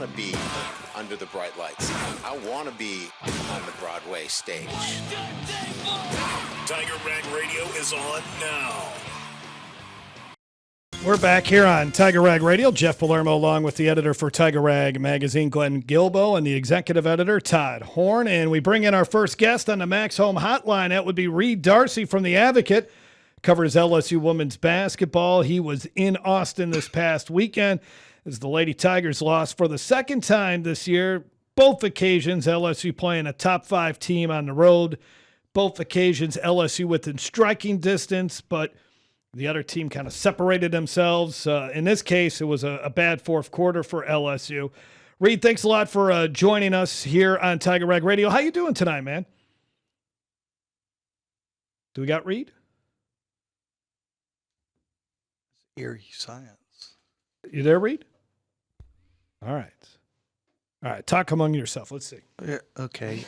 to be under the bright lights. I want to be on the Broadway stage. Tiger Rag Radio is on now. We're back here on Tiger Rag Radio. Jeff Palermo along with the editor for Tiger Rag Magazine, Glenn Guilbeau, and the executive editor, Todd Horne. And we bring in our first guest on the Max Home Hotline. That would be Reed Darcey from The Advocate. Covers LSU women's basketball. He was in Austin this past weekend as the Lady Tigers lost for the second time this year. Both occasions, LSU playing a top 5 team on the road. Both occasions, LSU within striking distance, but the other team kind of separated themselves. In this case, it was a bad fourth quarter for LSU. Reed, thanks a lot for joining us here on Tiger Rag Radio. How you doing tonight, man? Do we got Reed? Eerie silence. You there, Reed? All right. All right, talk among yourself. Let's see. Yeah, okay.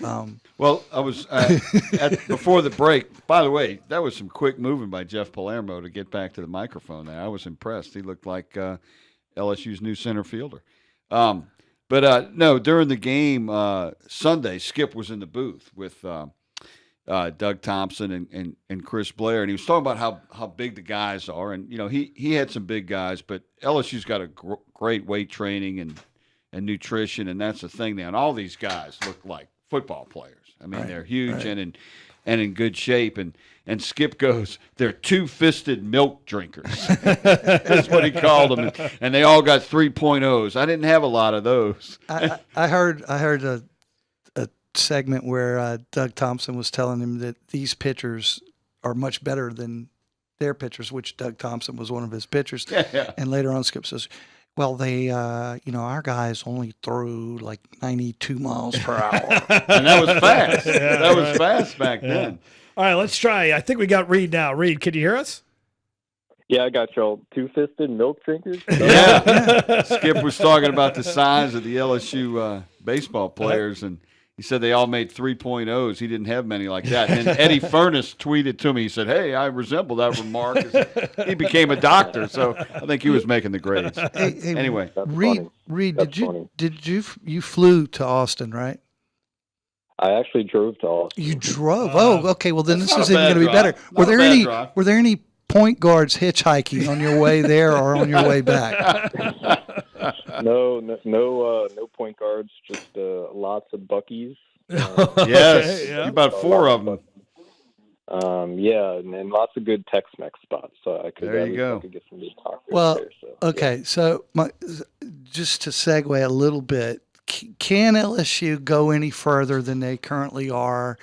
Well, I was before the break. By the way, that was some quick moving by Jeff Palermo to get back to the microphone there. I was impressed. He looked like LSU's new center fielder. But no, during the game Sunday, Skip was in the booth with Doug Thompson and Chris Blair, and he was talking about how big the guys are. And, you know, he had some big guys, but LSU's got a great weight training and nutrition, and that's the thing now. And all these guys look like football players. I mean, they're huge and in good shape. And Skip goes, they're two-fisted milk drinkers. That's what he called them. And they all got 3.0s. I didn't have a lot of those. I heard a segment where Doug Thompson was telling him that these pitchers are much better than their pitchers, which Doug Thompson was one of his pitchers. Yeah. And later on, Skip says, well, they, our guys only threw like 92 miles per hour. And that was fast. That was fast back then. All right, let's try. I think we got Reed now. Reed, can you hear us? Yeah, I got y'all two-fisted milk drinkers. Yeah. Skip was talking about the size of the LSU baseball players, and he said they all made 3.0s. He didn't have many like that. And then Eddie Furness tweeted to me. He said, hey, I resemble that remark. He became a doctor, so I think he was making the grades. Hey, anyway. Reed, did you flew to Austin, right? I actually drove to Austin. You drove? Oh, okay. Well, then this is even going to be better. Were there any point guards hitchhiking on your way there or on your way back? No point guards. Just lots of Buckies. Yes, about 4 of them. And lots of good Tex-Mex spots. So I could. There you go. I could get some good tacos Well, there. So, okay. So just to segue a little bit, can LSU go any further than they currently are?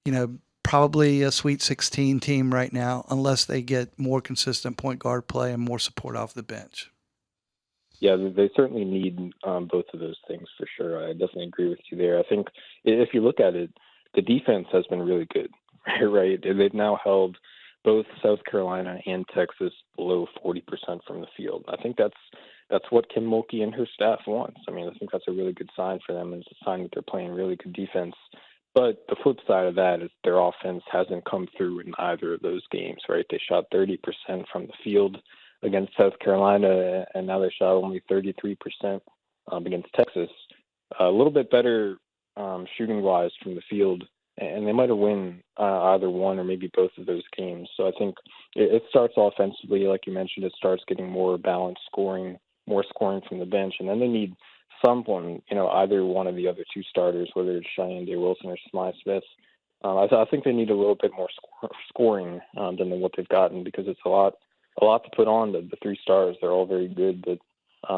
You know, probably a Sweet 16 team right now, unless they get more consistent point guard play and more support off the bench. Yeah, they certainly need both of those things for sure. I definitely agree with you there. I think if you look at it, the defense has been really good, right? They've now held both South Carolina and Texas below 40% from the field. I think that's what Kim Mulkey and her staff wants. I mean, I think that's a really good sign for them, and it's a sign that they're playing really good defense. But the flip side of that is their offense hasn't come through in either of those games, right? They shot 30% from the field against South Carolina, and now they shot only 33% against Texas. A little bit better shooting-wise from the field, and they might have won either one or maybe both of those games. So I think it starts offensively, like you mentioned. It starts getting more balanced scoring, more scoring from the bench, and then they need someone, either one of the other two starters, whether it's Cheyenne Day-Wilson or Smythe Smith. I think they need a little bit more scoring than what they've gotten, because it's a lot to put on the 3 stars. They're all very good, but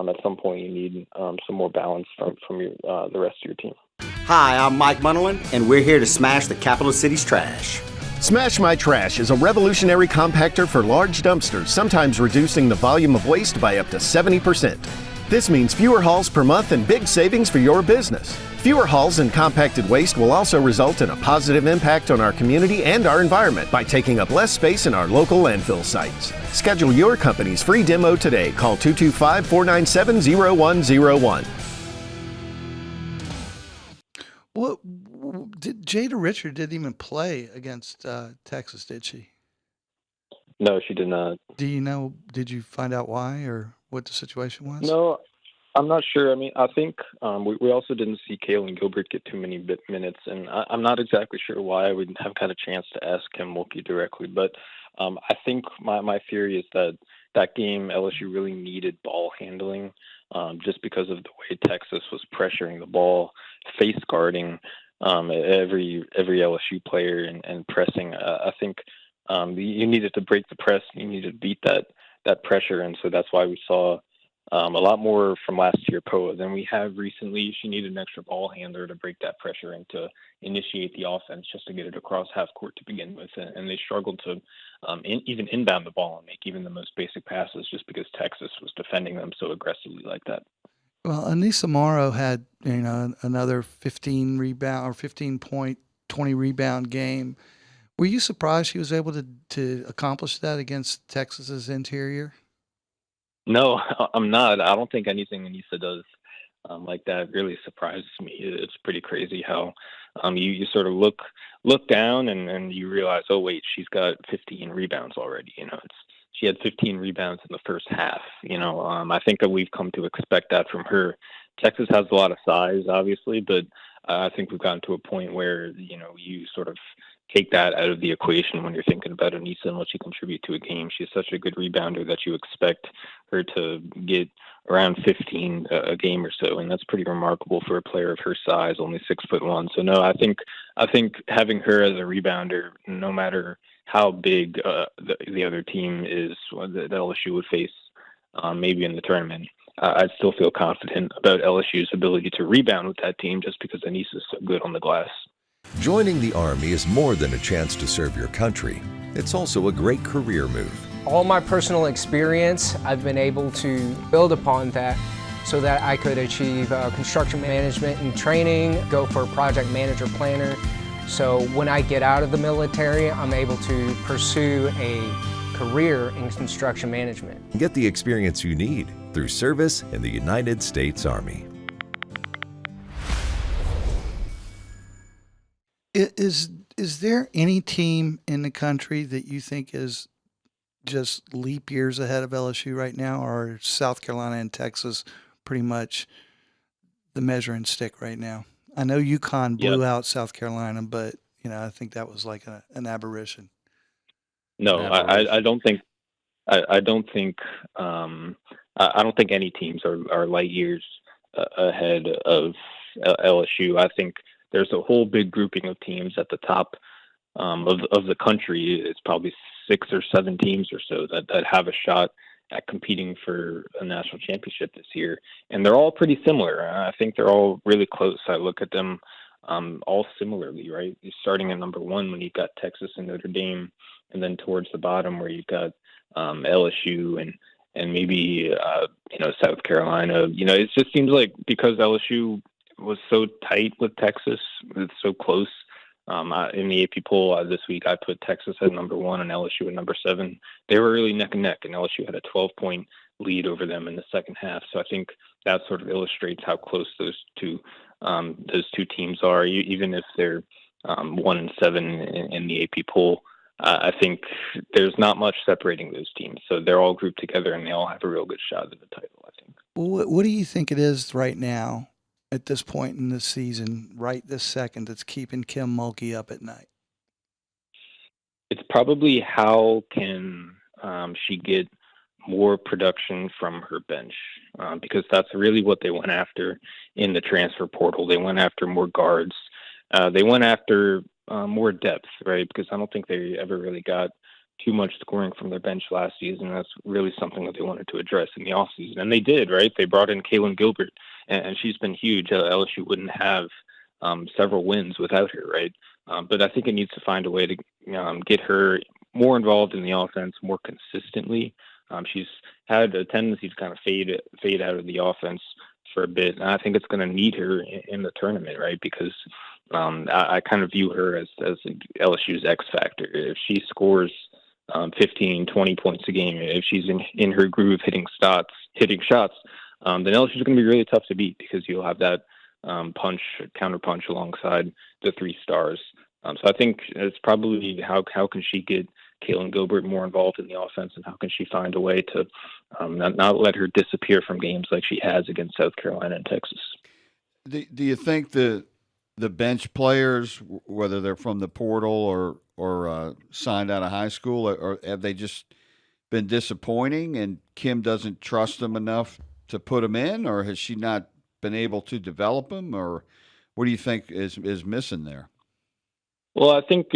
at some point you need some more balance from the rest of your team. Hi, I'm Mike Munderland, and we're here to smash the capital city's trash. Smash My Trash is a revolutionary compactor for large dumpsters, sometimes reducing the volume of waste by up to 70%. This means fewer hauls per month and big savings for your business. Fewer hauls and compacted waste will also result in a positive impact on our community and our environment by taking up less space in our local landfill sites. Schedule your company's free demo today. Call 225-497-0101. What Jada Richard didn't even play against Texas, did she? No, she did not. Do you know? Did you find out why or what the situation was? No, I'm not sure. I mean, I think we also didn't see Kalen Gilbert get too many minutes, and I'm not exactly sure why. I wouldn't have got a chance to ask him Mulkey directly, but I think my theory is that game LSU really needed ball handling, just because of the way Texas was pressuring the ball, face guarding every LSU player and pressing. I think you needed to break the press, you needed to beat that pressure, and so that's why we saw a lot more from last year Poa than we have recently. She needed an extra ball handler to break that pressure and to initiate the offense, just to get it across half court to begin with. And they struggled to even inbound the ball and make even the most basic passes, just because Texas was defending them so aggressively like that. Well, Anissa Morrow had another 15 rebound or 15 point, 20 rebound game. Were you surprised she was able to accomplish that against Texas's interior? No, I'm not. I don't think anything Anissa does like that really surprises me. It's pretty crazy how you sort of look down and you realize, oh wait, she's got 15 rebounds already. She had 15 rebounds in the first half. I think that we've come to expect that from her. Texas has a lot of size, obviously, but I think we've gotten to a point where you sort of take that out of the equation when you're thinking about Anissa and what she contributes to a game. She's such a good rebounder that you expect her to get around 15 a game or so, and that's pretty remarkable for a player of her size, only 6'1". So no, I think having her as a rebounder, no matter how big the other team is that LSU would face, maybe in the tournament, I'd still feel confident about LSU's ability to rebound with that team, just because Anissa's so good on the glass. Joining the Army is more than a chance to serve your country. It's also a great career move. All my personal experience, I've been able to build upon that so that I could achieve construction management and training, go for a project manager planner. So when I get out of the military, I'm able to pursue a career in construction management. Get the experience you need through service in the United States Army. Is there any team in the country that you think is just leap years ahead of LSU right now, or are South Carolina and Texas pretty much the measuring stick right now? I know UConn blew out South Carolina, but I think that was like an aberration. No, I don't think. I don't think. I don't think any teams are light years ahead of LSU. I think there's a whole big grouping of teams at the top of the country. It's probably 6 or 7 teams or so that have a shot at competing for a national championship this year. And they're all pretty similar. I think they're all really close. I look at them all similarly, right? You're starting at number 1 when you've got Texas and Notre Dame, and then towards the bottom where you've got LSU and maybe South Carolina. It just seems like because LSU was so tight with Texas, it's so close. In the AP poll this week, I put Texas at number 1 and LSU at number 7. They were really neck and neck, and LSU had a 12-point lead over them in the second half. So I think that sort of illustrates how close those two teams are, even if they're 1 and 7 in the AP poll. I think there's not much separating those teams. So they're all grouped together, and they all have a real good shot at the title, I think. Well, what do you think it is right now at this point in the season, right this second, that's keeping Kim Mulkey up at night? It's probably how can she get more production from her bench, because that's really what they went after in the transfer portal. They went after more guards. They went after more depth, right? Because I don't think they ever really got too much scoring from their bench last season. That's really something that they wanted to address in the offseason. And they did, right? They brought in Kalen Gilbert, and she's been huge. LSU wouldn't have several wins without her, right? But I think it needs to find a way to get her more involved in the offense more consistently. She's had a tendency to kind of fade out of the offense for a bit. And I think it's going to need her in the tournament, right? Because I kind of view her as LSU's X factor. If she scores 15, 20 points a game, if she's in her groove hitting shots, then LSU's going to be really tough to beat, because you'll have that counter punch alongside the 3 stars. So I think it's probably how can she get Kaylin Gilbert more involved in the offense, and how can she find a way to not let her disappear from games like she has against South Carolina and Texas. Do you think the bench players, whether they're from the portal or signed out of high school, or have they just been disappointing and Kim doesn't trust them enough to put them in, or has she not been able to develop them, or what do you think is missing there? Well, I think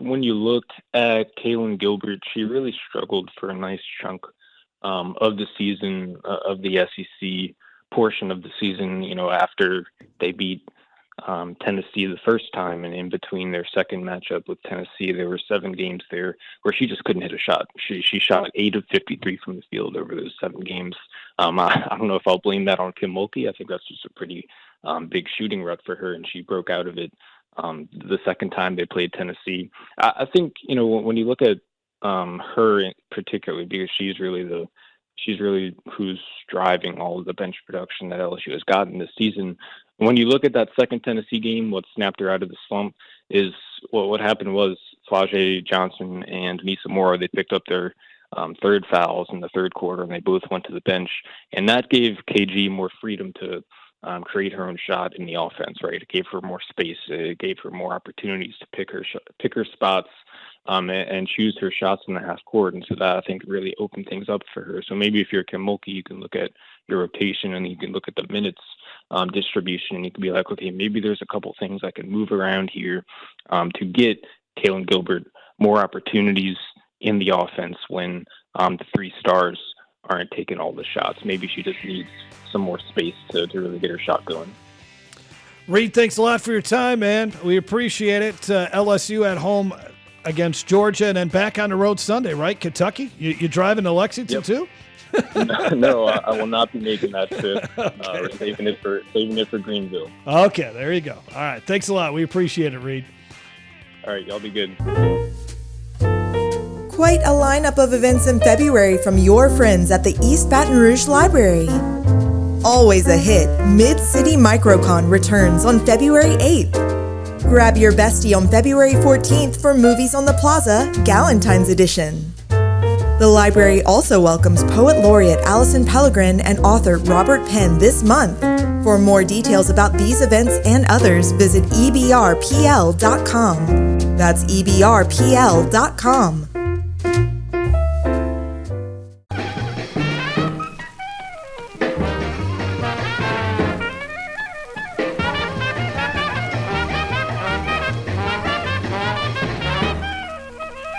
when you look at Kaylin Gilbert, she really struggled for a nice chunk of the season, of the SEC portion of the season, after they beat Tennessee the first time, and in between their second matchup with Tennessee, there were 7 games there where she just couldn't hit a shot. She shot 8 of 53 from the field over those 7 games. I don't know if I'll blame that on Kim Mulkey. I think that's just a pretty big shooting rut for her, and she broke out of it the second time they played Tennessee. I think, when you look at her particularly, because she's really who's driving all of the bench production that LSU has gotten this season. When you look at that second Tennessee game, what snapped her out of the slump is what happened was Flau'Jae Johnson and Misa Mora, they picked up their third fouls in the third quarter, and they both went to the bench. And that gave KG more freedom to create her own shot in the offense, right? It gave her more space. It gave her more opportunities to pick her spots and choose her shots in the half court. And so that, I think, really opened things up for her. So maybe if you're Kim Mulkey, you can look at your rotation and you can look at the minutes distribution, and you can be like, okay, maybe there's a couple things I can move around here to get Kaylin Gilbert more opportunities in the offense when the 3 stars aren't taking all the shots. Maybe she just needs some more space to really get her shot going. Reed, thanks a lot for your time, man. We appreciate it. LSU at home against Georgia, and then back on the road Sunday, right? Kentucky? You driving to Lexington too? No, I will not be making that trip. Okay. We're saving it for Greenville. Okay, there you go. All right, thanks a lot. We appreciate it, Reed. All right, y'all be good. Quite a lineup of events in February from your friends at the East Baton Rouge Library. Always a hit, Mid-City Microcon returns on February 8th. Grab your bestie on February 14th for Movies on the Plaza, Galentine's Edition. The library also welcomes Poet Laureate Allison Pellegrin and author Robert Penn this month. For more details about these events and others, visit ebrpl.com. That's ebrpl.com.